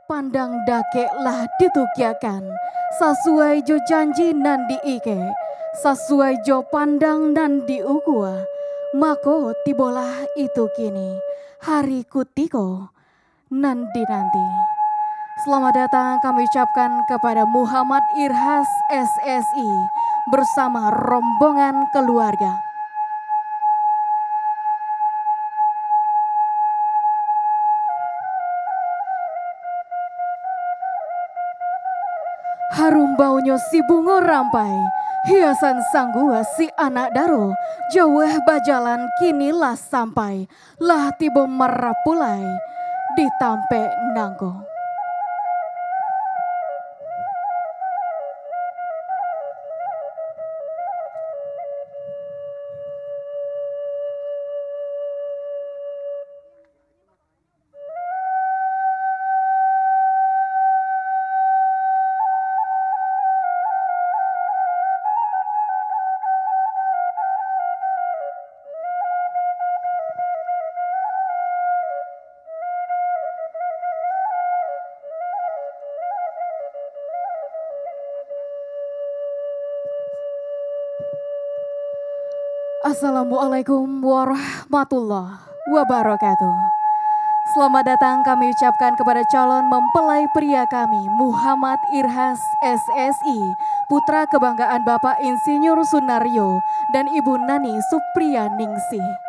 pandang dake lah ditukyakan, sesuai jo janji nan diike, sesuai jo pandang nan diukua, mako tibolah itu kini, hari kutiko nan dinanti. Selamat datang kami ucapkan kepada Muhammad Irhas SSI bersama rombongan keluarga. Harum baunya si bunga rampai, hiasan sanggua si anak daro, jauh bajalan kinilah sampai, lah tiba merapulai, ditampe nangko. Assalamualaikum warahmatullahi wabarakatuh. Selamat datang kami ucapkan kepada calon mempelai pria kami Muhammad Irhas SSI, putra kebanggaan Bapak Insinyur Sunaryo dan Ibu Nani Supriyaningsih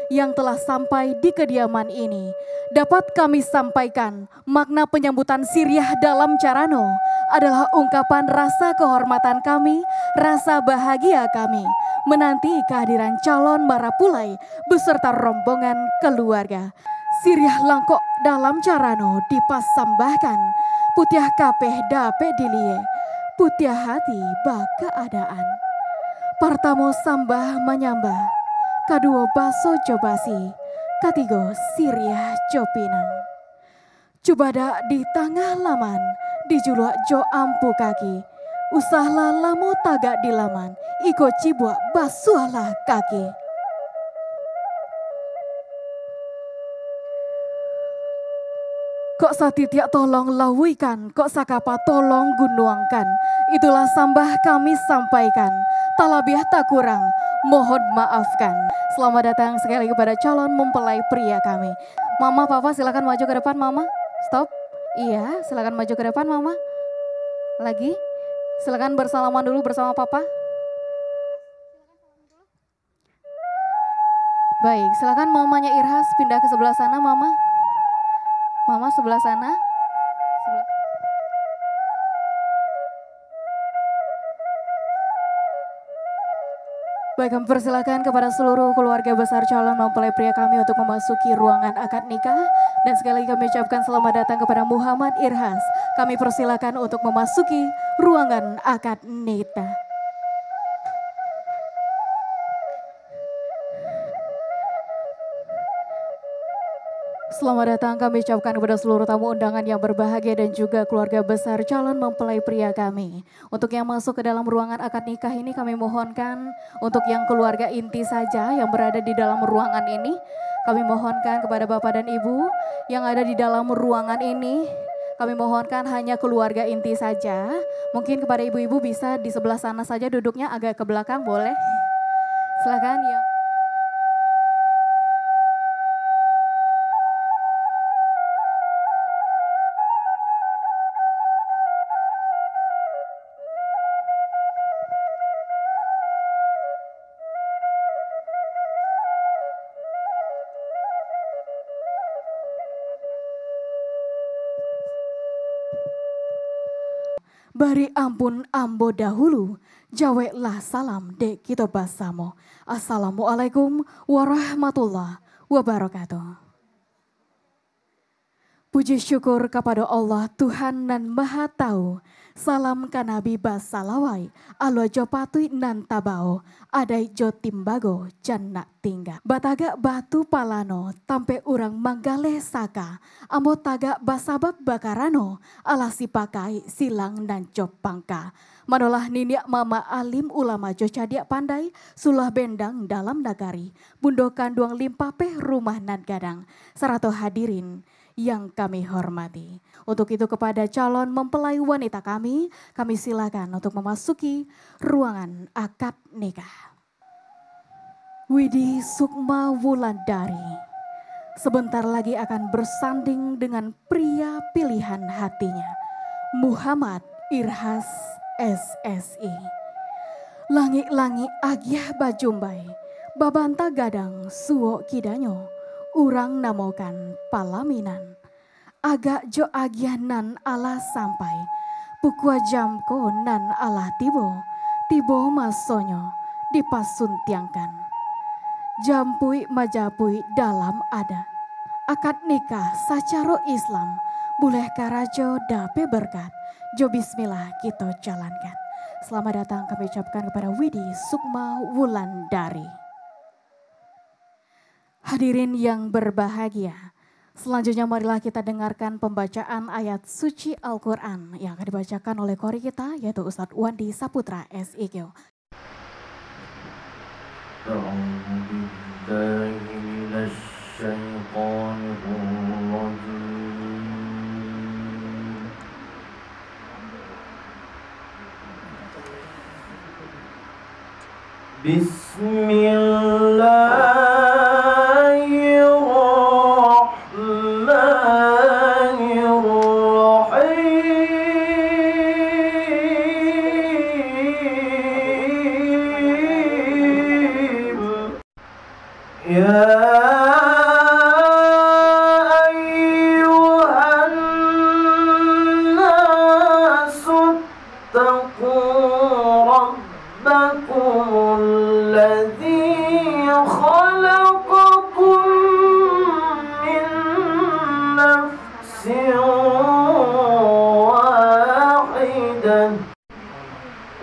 yang telah sampai di kediaman ini. Dapat kami sampaikan makna penyambutan siriah dalam carano adalah ungkapan rasa kehormatan kami, rasa bahagia kami menanti kehadiran calon marapulai beserta rombongan keluarga. Siriah langkok dalam carano dipasambahkan, putiah kapeh dape dilie, putiah hati baka adaan. Partamo sambah menyambah, kadua baso jobasi, katigo siriah jopinang. Cubada di tengah laman, dijulak jo ampu kaki, usahlah lamu tagak di laman, iko cibua basuhlah kaki. Kok satitiak tolong lawikan, kok sakapa tolong gunuangkan. Itulah sambah kami sampaikan, tak lebih tak kurang, mohon maafkan. Selamat datang sekali lagi kepada calon mempelai pria kami. Mama, papa silakan maju ke depan, mama. Stop. Iya, silakan maju ke depan, mama. Lagi. Silakan bersalaman dulu bersama papa. Baik, silakan mamanya Irhas pindah ke sebelah sana, mama. Mama sebelah sana. Baik, kami persilakan kepada seluruh keluarga besar calon mempelai pria kami untuk memasuki ruangan akad nikah. Dan sekali lagi kami ucapkan selamat datang kepada Muhammad Irhas. Kami persilakan untuk memasuki ruangan akad nikah. Selamat datang kami ucapkan kepada seluruh tamu undangan yang berbahagia dan juga keluarga besar calon mempelai pria kami. Untuk yang masuk ke dalam ruangan akad nikah ini kami mohonkan untuk yang keluarga inti saja yang berada di dalam ruangan ini. Kami mohonkan kepada Bapak dan Ibu yang ada di dalam ruangan ini. Kami mohonkan hanya keluarga inti saja. Mungkin kepada ibu-ibu bisa di sebelah sana saja duduknya agak ke belakang boleh. Silakan ya. Bari ampun ambo dahulu, jaweklah salam dek kita basamo. Assalamualaikum warahmatullahi wabarakatuh. Puji syukur kepada Allah Tuhan nan Maha Tahu. Salam ka Nabi basalawai, alo jopatui nan tabao, adai jo timbago jannak tingga. Bataga batu palano, tampe urang manggale saka, ambo tagak basabab bakarano, alasi pakai silang nan jopangka. Manolah niniak mama alim ulama jo cadiak pandai, sulah bendang dalam nagari, bundo kanduang limpapeh rumah nan gadang. Sarato hadirin yang kami hormati. Untuk itu kepada calon mempelai wanita kami silakan untuk memasuki ruangan akad nikah. Widi Sukma Wulandari sebentar lagi akan bersanding dengan pria pilihan hatinya, Muhammad Irhas SSI. Langi-langi agyah bajumbai, babanta gadang suwo kidanyo, urang namokan palaminan. Agak jo agyah nan ala sampai, pukua jamko nan ala tibo masonyo dipasuntiangkan. Jampui majapui dalam adat, akad nikah sacaro Islam, boleh karajo dape berkat, jo bismillah kita jalankan. Selamat datang kami ucapkan kepada Widi Sukma Wulandari. Hadirin yang berbahagia, selanjutnya marilah kita dengarkan pembacaan ayat suci Al-Quran yang akan dibacakan oleh kori kita yaitu Ustadz Wandi Saputra SIQ.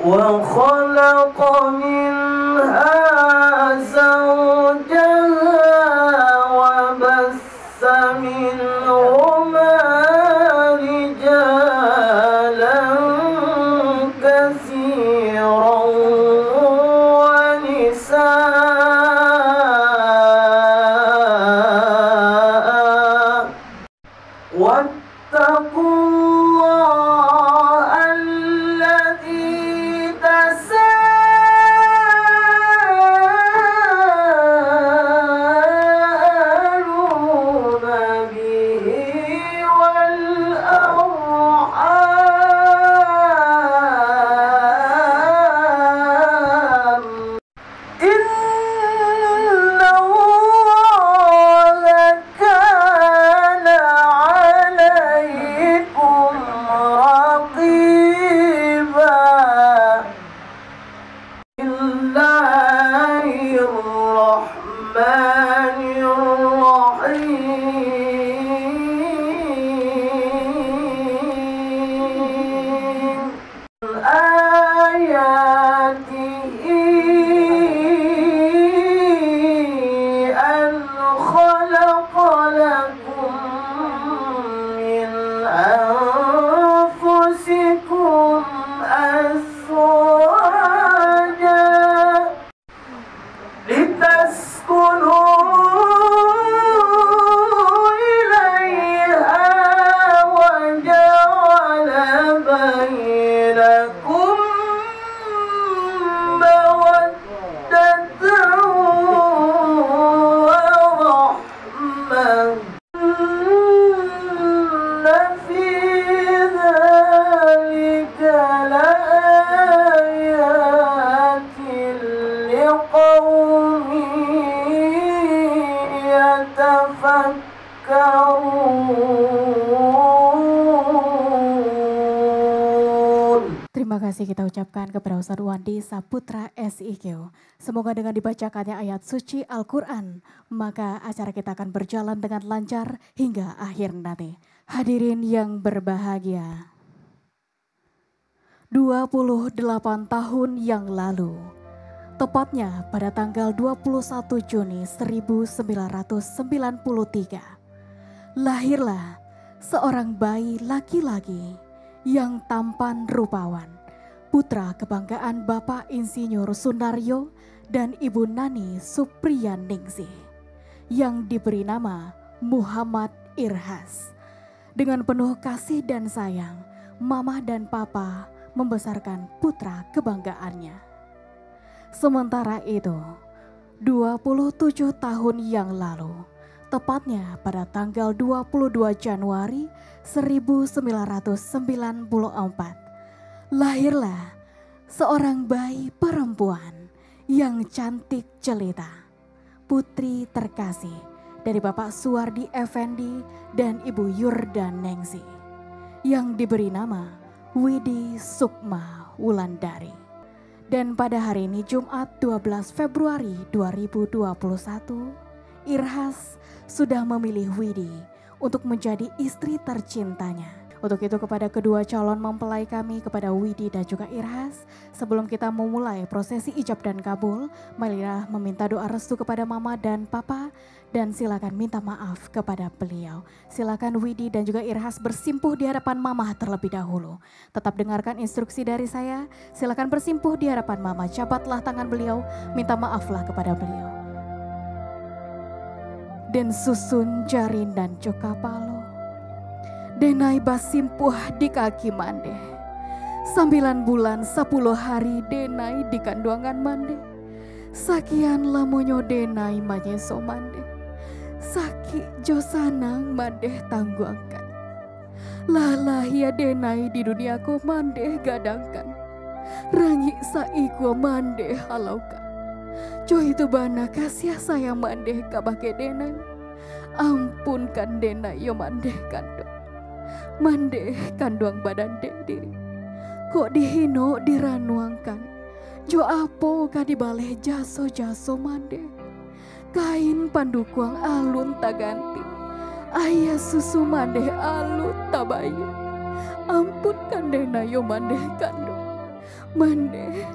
وخلق منها زوجها وبث منهما رجالا كثيرا ونساء واتقوا الله الذي تساءلون به والأرحام إن الله كان عليكم رقيبا. بسم الله الرحمن الرحيم آياته أن خلق لكم من أنفسكم أزواجا لتسكنوا إليها وجعل بينكم مودة ورحمة إن في ذلك لآيات لقوم يتفكرون. Terima kasih kita ucapkan kepada Ustadz Wandi Saputra SIQ. Semoga dengan dibacakannya ayat suci Al-Quran, maka acara kita akan berjalan dengan lancar hingga akhir nanti. Hadirin yang berbahagia, 28 tahun yang lalu, tepatnya pada tanggal 21 Juni 1993, lahirlah seorang bayi laki-laki yang tampan rupawan, putra kebanggaan Bapak Insinyur Sunaryo dan Ibu Nani Supriyaningsih, yang diberi nama Muhammad Irhas. Dengan penuh kasih dan sayang, Mama dan Papa membesarkan putra kebanggaannya. Sementara itu, 27 tahun yang lalu, tepatnya pada tanggal 22 Januari 1994, lahirlah seorang bayi perempuan yang cantik jelita, putri terkasih dari Bapak Suwardi Effendi dan Ibu Yurdan Nengsi, yang diberi nama Widi Sukma Wulandari. Dan pada hari ini Jumat 12 Februari 2021, Irhas sudah memilih Widi untuk menjadi istri tercintanya. Untuk itu kepada kedua calon mempelai kami, kepada Widi dan juga Irhas, sebelum kita memulai prosesi ijab dan kabul, marilah meminta doa restu kepada Mama dan Papa, dan silakan minta maaf kepada beliau. Silakan Widi dan juga Irhas bersimpuh di hadapan Mama terlebih dahulu. Tetap dengarkan instruksi dari saya, silakan bersimpuh di hadapan Mama, jabatlah tangan beliau, minta maaflah kepada beliau. Den susun jarin dan cokapalo, denai basimpuh di kaki mande. 9 bulan 10 hari denai di kanduangan mande. Sakian lamonyo denai manyeso mande. Saki josanang mande tangguangkan. Lalah ya denai di dunia ko mande gadangkan. Rangi saiko mande halaukan. Jo itu bana kasih saya mande kabake denai. Ampunkan denai yo mande kando. Mande kanduang badan dek diri. Kok dihino diranuangkan. Jo apo kadibaleh jaso-jaso mande. Kain pandukuang alun taganti. Ayah susu mande alut tabayu. Ampunkan denai yo mande kando. Mande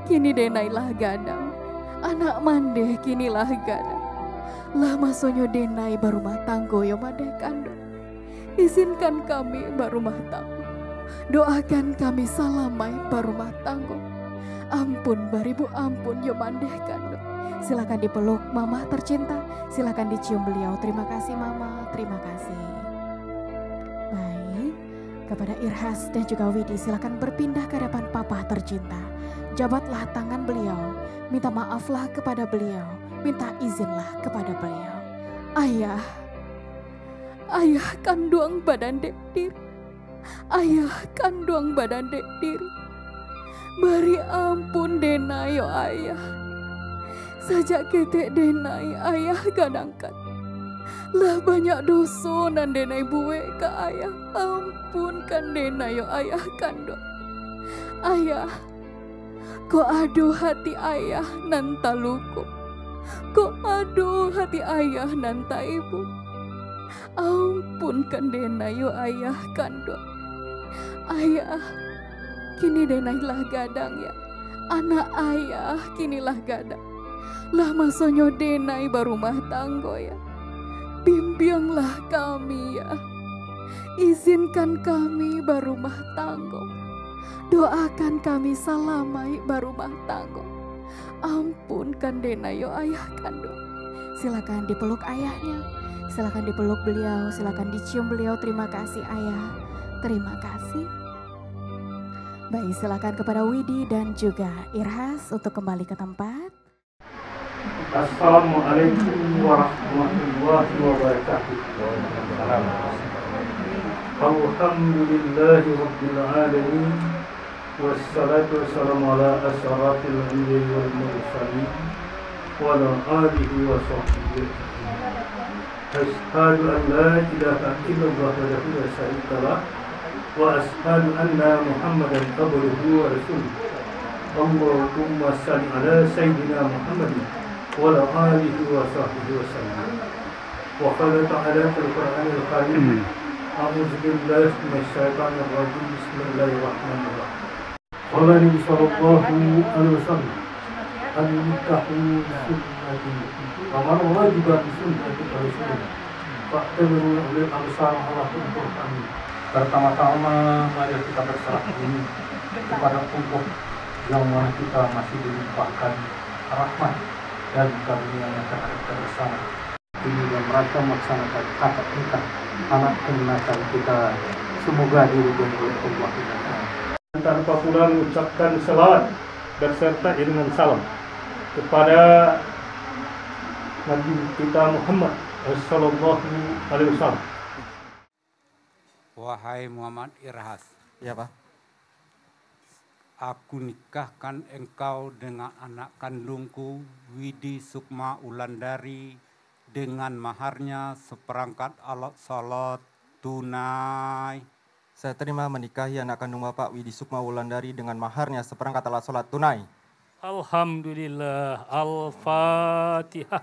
kini denai lah gadang. Anak mande kini lah gadang. Lama sonyo denai barumah tanggo yo mande kando. Izinkan kami barumah tanggo. Doakan kami salamai barumah tanggo. Ampun baribu ampun yo mandeh kando. Silakan dipeluk Mama tercinta. Silakan dicium beliau. Terima kasih Mama, terima kasih. Baik, kepada Irhas dan juga Widi silakan berpindah ke hadapan Papa tercinta. Jabatlah tangan beliau. Minta maaflah kepada beliau. Minta izinlah kepada beliau. Ayah, ayah kanduang badan dek diri. Ayah kanduang badan dek diri. Beri ampun denai yo ayah. Sajak ketek denai ayah gadangkan. Lah banyak dosa nan denai buwe ke ayah. Ampunkan denai yo ayah kandung. Ayah, ko aduh hati ayah nan taluku. Ko aduh hati ayah nan ta ibu. Ampunkan denai yo ayah kandung. Ayah, kini denai lah gadang ya. Anak ayah kinilah gadang. Lah masonyo denai barumah tanggo ya. Bimbinglah kami ya. Izinkan kami barumah tanggo. Doakan kami salamai barumah tanggo. Ampunkan denai yo ayah kandung. Silakan dipeluk ayahnya. Silakan dipeluk beliau, silakan dicium beliau. Terima kasih ayah, terima kasih. Baik, silakan kepada Widi dan juga Irhas untuk kembali ke tempat. Assalamualaikum warahmatullahi wabarakatuh. Alhamdulillahi rabbil alamin. Wassalatu wassalamu ala asyrafil anbiya'i wal mursalin wa ala alihi wa sahbihi. Asyhadu an la ilaha illallah wahdahu la syarika lah wa asyhadu anna Muhammadan abduhu wa rasuluh. Allahumma shalli ala sayyidina Muhammadin wa ala alihi wa sahbihi wa sallam. Wa qala ta'ala fil Qur'anil Karim, a'udzu billahi minasy syaithanir rajim. Bismillahirrahmanirrahim. Qala Nabi sallallahu alaihi wasallam, an-nikahu sunnati wa man wajiba bi sunnati rasulillah fa'tabiru ulil absar ala Qur'an. Pertama-tama mari kita berserah diri kepada Allah yang mana kita masih dilimpahkan rahmat dan karunia yang terhadap kita bersama. Ini dalam rangka melaksanakan akad nikah anak kenakan kita, semoga diridhoi oleh Allah. Tanpa pula mengucapkan selawat berserta dengan salam kepada Nabi kita Muhammad sallallahu alaihi wasallam. Wahai Muhammad Irhas, Ya Pak. aku nikahkan engkau dengan anak kandungku Widi Sukma Wulandari dengan maharnya seperangkat alat salat tunai. Saya terima menikahi anak kandung Bapak Widi Sukma Wulandari dengan maharnya seperangkat alat sholat tunai. Alhamdulillah. Al-Fatihah.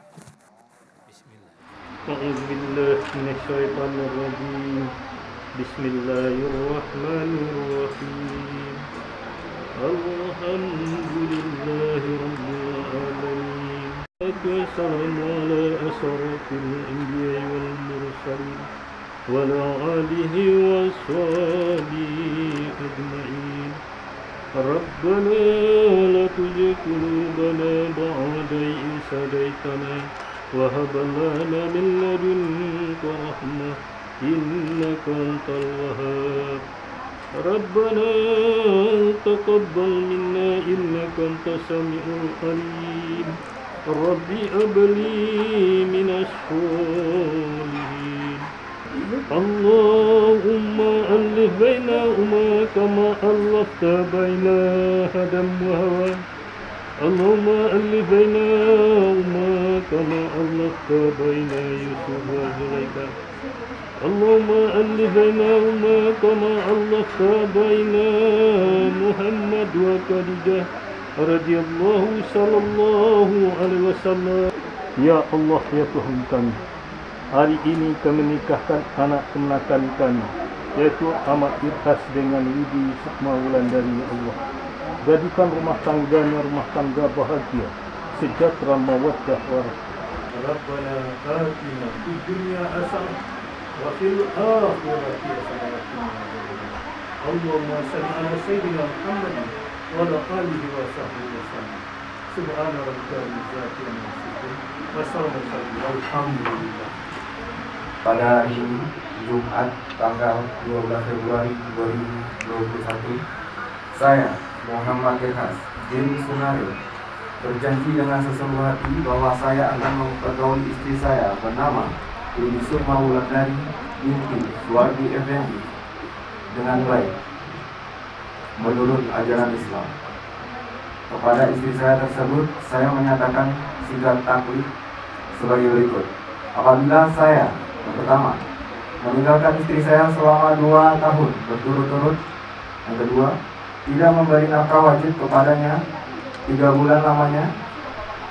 Bismillah. A'udzubillahi minasyaitonir rajim. Bismillahirrahmanirrahim. Alhamdulillahi rabbil alamin. Wassalamu ala asrafil anbiya'i wal mursalin wa ala alihi washabihi ajma'in. Rabbana la tuzigh qulubana ba'da idh hadaytana wa hab lana min ladunka rahmah innaka antal wahhab. Rabbana taqabbal minna innaka antas samiul alim. Rabbi abli minas sholihin. Allahumma alif bainahuma kama allafta baina Adam wa Hawa. Allahumma alif bainahuma kama allafta baina Yusuf wa Zulaikha. Allahumma alif bainahuma kama allafta baina Muhammad wa Khadijah radhiyallahu sallallahu alaihi wasallam. Ya Allah, ya Tuhan kami, hari ini kami menikahkan anak kemenakan kami, yaitu Ahmad Irhas dengan Widi Sukma Wulandari. Ya Allah, jadikan rumah tangganya rumah tangga bahagia, sejahtera, mawaddah warahmah. Rabbana atina fid dunya hasanah wa fil akhirati hasanah. Allahumma shalli ala sayyidina Muhammad wa ala alihi wa sahbihi wasallam. Subhana rabbika rabbil izzati amma yasifun wa salamun alhamdulillah. Pada hari ini, Jumat, tanggal 12 Februari 2021, saya, Muhammad Irhas bin Sunario, berjanji dengan sesungguh hati bahwa saya akan mempergauli istri saya bernama Widi Sukma Wulandari binti Suwardi Effendi dengan baik, menurut ajaran Islam. Kepada istri saya tersebut, saya menyatakan sikap taklid sebagai berikut. Apabila saya yang pertama, meninggalkan istri saya selama 2 tahun berturut-turut. Yang kedua, tidak memberi nafkah wajib kepadanya 3 bulan lamanya.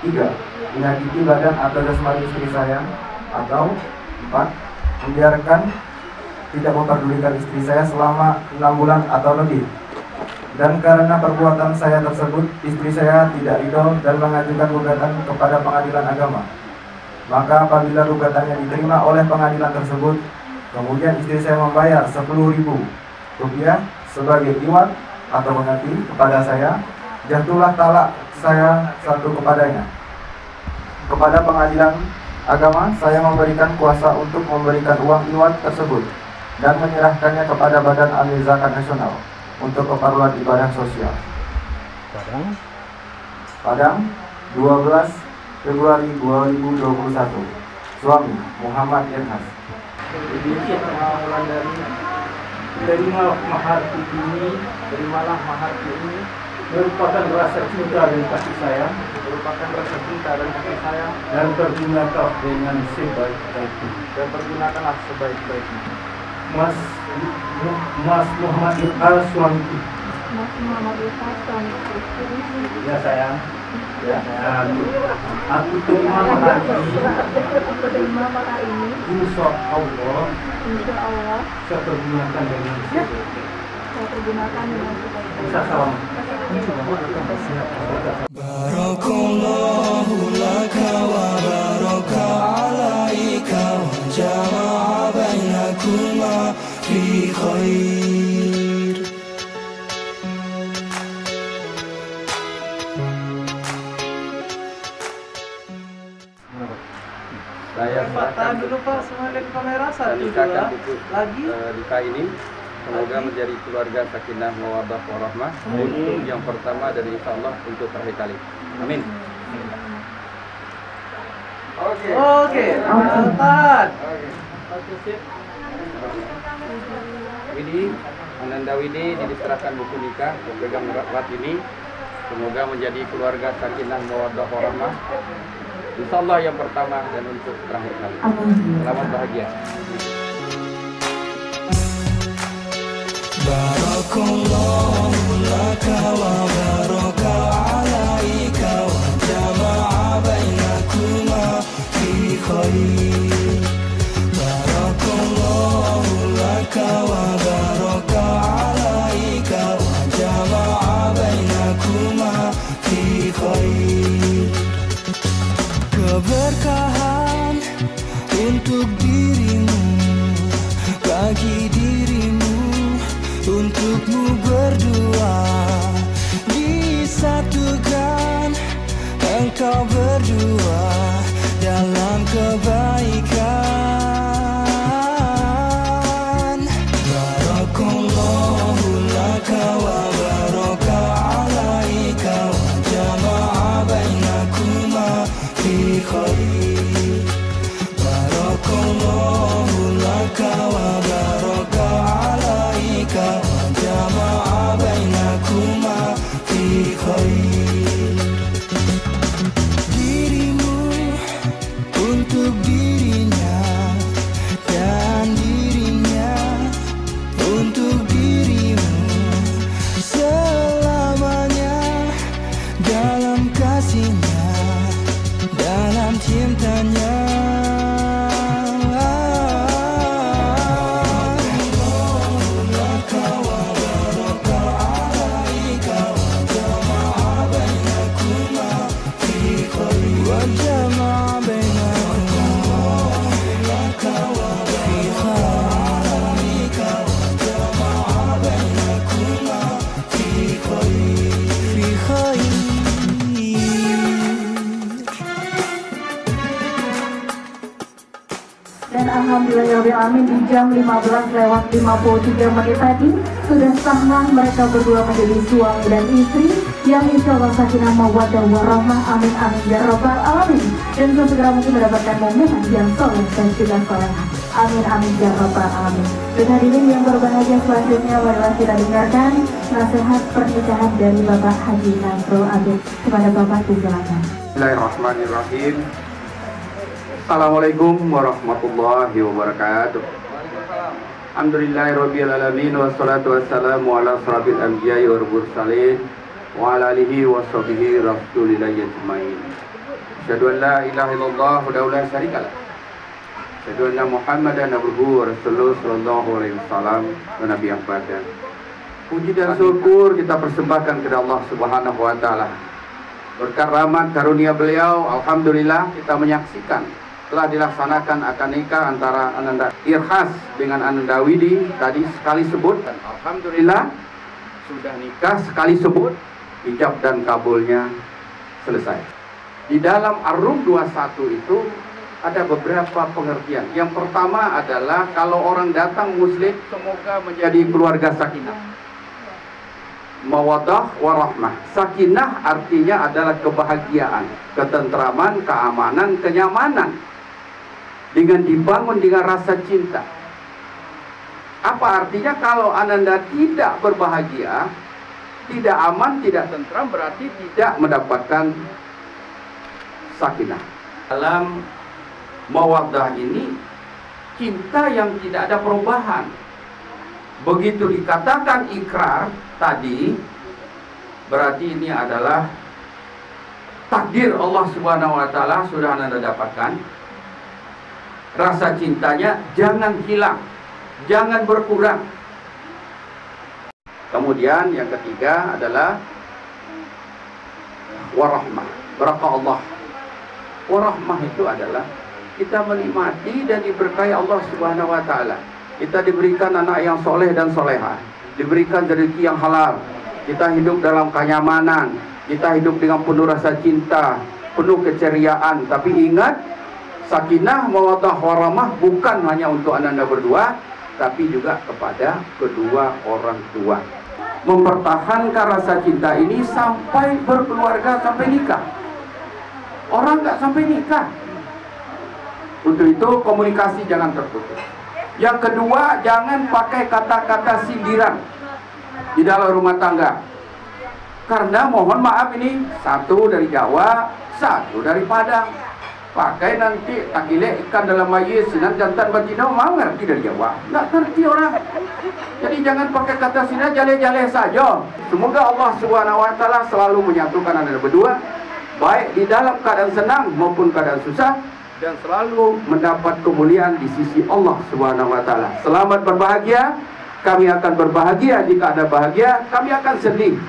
3, menyakiti badan atau jasmani istri saya. Atau 4, membiarkan tidak memperdulikan istri saya selama 6 bulan atau lebih. Dan karena perbuatan saya tersebut, istri saya tidak ridho dan mengajukan gugatan kepada pengadilan agama. Maka apabila gugatannya diterima oleh pengadilan tersebut, kemudian istri saya membayar 10.000 rupiah sebagai iwat atau mengganti kepada saya, jatuhlah talak saya satu kepadanya. Kepada pengadilan agama, saya memberikan kuasa untuk memberikan uang iwat tersebut dan menyerahkannya kepada Badan Amil Zakat Nasional untuk keperluan ibadah sosial. Padang 12 Februari 2021. Suami Muhammad Irhas. Widi Sukma Wulandari, terimalah maharku ini, terimalah maharku ini, merupakan rasa cinta dan kasih sayang, dan pergunakan dengan sebaik-baiknya, Mas Muhammad Irhas suamiku. Ya sayang. Ya, aku terima mahar ini. Insya Allah. Saya pergunakan dengan bisa salam. Barakallahu laka wa baraka alaika wa jama'a bainakuma fi khair. Saya serahkan dulu Pak, semua lihat kamera. Dan 1, 2, nikahkan buku lagi. nikah ini semoga menjadi keluarga sakinah mawaddah warahmah untuk yang pertama dan insyaallah untuk terakhir kali. Amin. Oke, tahan. Widi, Ananda Widi diserahkan buku nikah, pegang erat ini. Semoga menjadi keluarga sakinah mawaddah warahmah. Insyaallah yang pertama dan untuk terakhir kali. Selamat bahagia. Barakallahu laka wa baraka alaika wa jama'a bainakuma fi khair. Barakallahu laka wa baraka alaika wa jama'a bainakuma fi khair. Keberkahan untuk dirimu, bagi dirimu, untukmu berdua, disatukan engkau berdua dalam kebaikan. Barakallahu laka wa baraka alaika wa jama'a bainakuma fi khair. Barakallahu laka wa baraka alaika wa jama'a bainakuma fi khair. Dirimu untuk dirinya dan dirinya untuk dirimu, selamanya dalam kasihnya, dalam cintanya. Dan alhamdulillahirrahmanirrahim di jam 15:53 tadi sudah sahlah mereka berdua menjadi suami dan istri yang insya Allah sakinah mawaddah warahmah, amin amin ya rabbal alamin, dan segera mungkin mendapatkan momen yang soleh dan juga solehah, amin amin ya rabbal alamin. Dan hadirin yang berbahagia, selanjutnya marilah kita dengarkan nasihat pernikahan dari Bapak Haji Nasrul Abid kepada Bapak Tunggalan. Bismillahirrahmanirrahim. Assalamualaikum warahmatullahi wabarakatuh. Alhamdulillahirabbil alamin wassalatu wassalamu ala asrofil anbiya'i wal mursalin wa ala alihi wa sahbihi rasulillahi ajmain. Asyhadu an la ilaha illallah wahdahu la syarikalah. Asyhadu anna Muhammadan abduhu wa rasuluhu sallallahu alaihi wasallam wa nabiyyan ba'da. Puji dan syukur kita persembahkan kepada Allah Subhanahu wa taala. Berkat rahmat karunia beliau, alhamdulillah kita menyaksikan telah dilaksanakan akad nikah antara Ananda Irhas dengan Ananda Widi tadi sekali sebut, dan alhamdulillah sudah nikah sekali sebut, ijab dan kabulnya selesai. Di dalam Ar-Rum 21 itu ada beberapa pengertian. Yang pertama adalah kalau orang datang muslim, semoga menjadi keluarga sakinah mawaddah warahmah. Sakinah artinya adalah kebahagiaan, ketentraman, keamanan, kenyamanan, dengan dibangun dengan rasa cinta. Apa artinya kalau Ananda tidak berbahagia, tidak aman, tidak tentram, berarti tidak mendapatkan sakinah. Dalam mawaddah ini cinta yang tidak ada perubahan. Begitu dikatakan ikrar tadi, berarti ini adalah takdir Allah Subhanahu wa taala sudah Anda dapatkan. Rasa cintanya jangan hilang, jangan berkurang. Kemudian yang ketiga adalah warahmah, berkah Allah. Warahmah itu adalah kita menikmati dan diberkahi Allah Subhanahu wa taala. Kita diberikan anak yang soleh dan solehah, diberikan rezeki yang halal, kita hidup dalam kenyamanan, kita hidup dengan penuh rasa cinta, penuh keceriaan. Tapi ingat, sakinah, mawaddah, warahmah bukan hanya untuk Anda berdua, tapi juga kepada kedua orang tua. Mempertahankan rasa cinta ini sampai berkeluarga, sampai nikah. Orang nggak sampai nikah. Untuk itu komunikasi jangan terputus. Yang kedua, jangan pakai kata-kata sindiran di dalam rumah tangga. Karena mohon maaf ini satu dari Jawa, satu dari Padang. Pakai nanti takile ikan dalam mayis, sinan jantan batino, mau ngerti dari Jawa? Nggak ngerti orang. Jadi jangan pakai kata sinan, jale-jale saja. Semoga Allah SWT selalu menyatukan Anda berdua, baik di dalam keadaan senang maupun keadaan susah, dan selalu mendapat kemuliaan di sisi Allah SWT. Selamat berbahagia. Kami akan berbahagia jika Anda bahagia. Kami akan sedih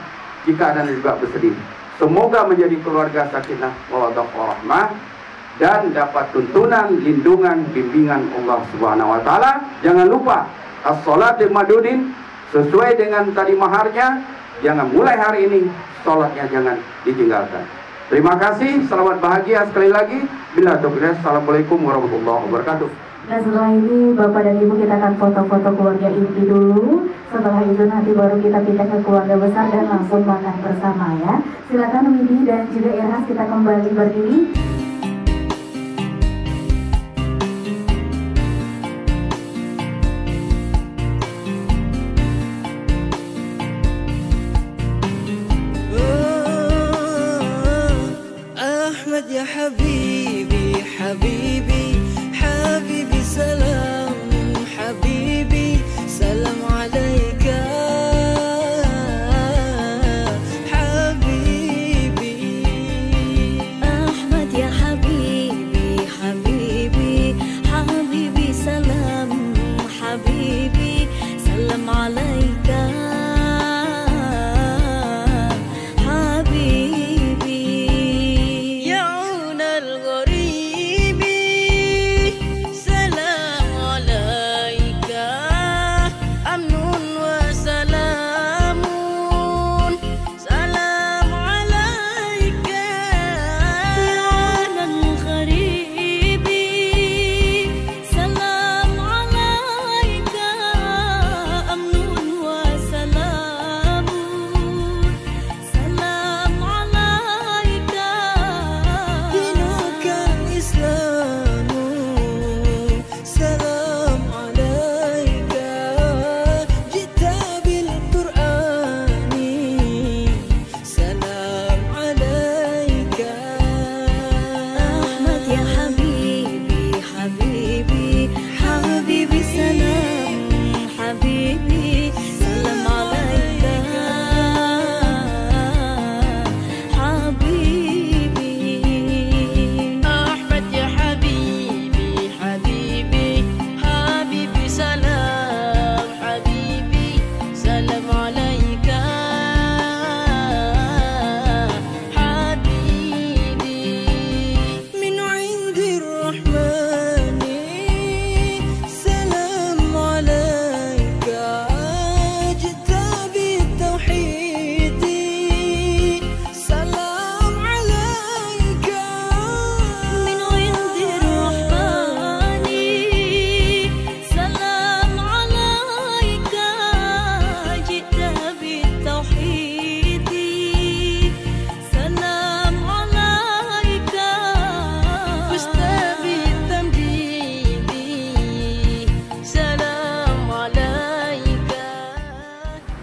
jika Anda juga bersedih. Semoga menjadi keluarga sakinah, mawaddah, warahmah, dan dapat tuntunan, lindungan, bimbingan Allah SWT. Jangan lupa as-salat madudin sesuai dengan tadi maharnya. Jangan mulai hari ini salatnya jangan ditinggalkan. Terima kasih, selamat bahagia sekali lagi. Bila taufiq, assalamualaikum warahmatullahi wabarakatuh. Nah, setelah ini Bapak dan Ibu kita akan foto-foto keluarga inti dulu. Setelah itu nanti baru kita pindah ke keluarga besar dan langsung makan bersama ya. Silakan Widi dan juga Irhas, kita kembali berdiri. Ahmad ya Habibi, Habibi, Habibi salam, Habibi salam alaika, Habibi. Ahmad ya Habibi, Habibi, Habibi salam, Habibi salam alaika.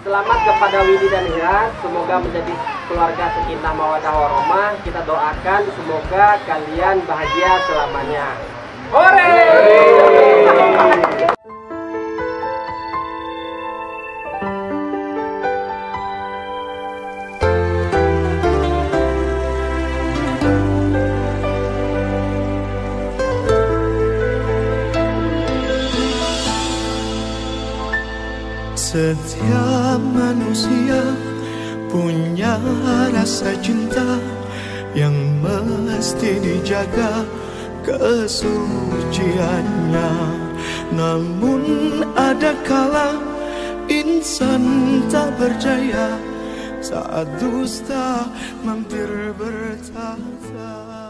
Selamat kepada Widi dan Irhas, semoga menjadi keluarga sakinah mawaddah warahmah. Kita doakan semoga kalian bahagia selamanya. Hore! Setiap manusia punya rasa cinta yang mesti dijaga kesuciannya. Namun ada kala insan tak berjaya saat dusta mampir bertahta.